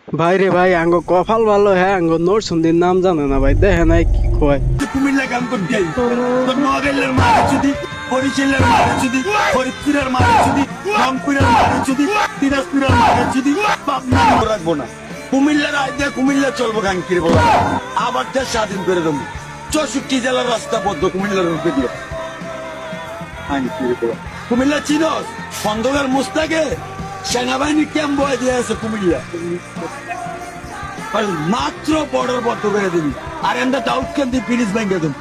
ভাই রে ভাই আঙ্গ কপাল ভালো হ্যাঁ আঙ্গ নরসুন্দির নাম জানে না ভাই দেখে নাই কি কয় কুমিল্লা কাম করতে নোয়াখালীর মারে যদি বরিশালের মারে যদি ফরিদপুরের মারে যদি রংপুরের মারে যদি দিনাজপুরের মারে যদি পাবনার রাখবো না কুমিল্লার আইডিয়া কুমিল্লা চলবো গাঙ্কির বলা আবার দেশ স্বাধীন করে দেবো 64 জেলার রাস্তা বদ্ধ কুমিল্লার রূপে দিয়ে কুমিল্লা চিনস খন্দকার মুস্তাকে সেনাবাহিনী ক্যাম্প বয়ে দিয়ে আছে কুমিল্লা মাত্র বর্ডার বদ্ধ করে দিবি আর এন্ডা ডাউট কেন দিয়ে ফিনিশ ব্যাংকে দেব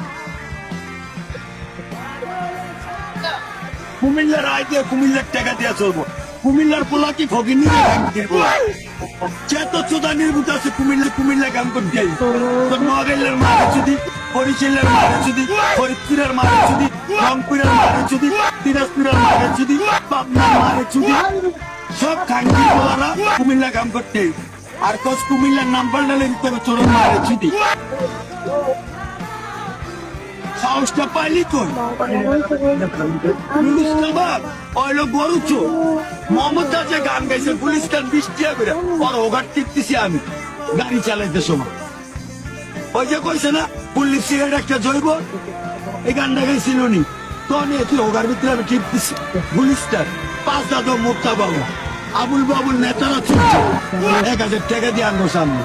কুমিল্লার আয় দিয়ে কুমিল্লার টাকা দিয়ে চলবো কুমিল্লার পোলা কি ফকিনি চেত চোদা নির্মিত আছে কুমিল্লা কাম করতে নোয়াখালীর মারে যদি বরিশালের মারে যদি ফরিদপুরের মারে যদি রংপুরের মারে যদি দিনাজপুরের মারে যদি পাবনার মারে যদি সব খাঙ্কি পোলারা কুমিল্লা কাম করতে আর কস কুমিল্লার নাম পাল্টালে দিতে হবে চোরের মারে যদি সাহসটা পাইলি কই ওইলো গরু চোর মোহাম্মদ যে গান গাইছে পুলিশ গান 20 টাকা করে ওর ওঘাট টিপতেছি আমি গাড়ি চালাইতে সময় ওই যে কইছে না পুলিশ সিগারেট একটা জৈব এই গানটা গাইছিল নি তো নিয়ে তুই ওঘার ভিতরে আমি টিপতেছি পুলিশটার 5 দাদা মুক্তা বাবু আবুল বাবুল নেতারা ছুটছে 1000 টাকা দিয়ে আনবো সামনে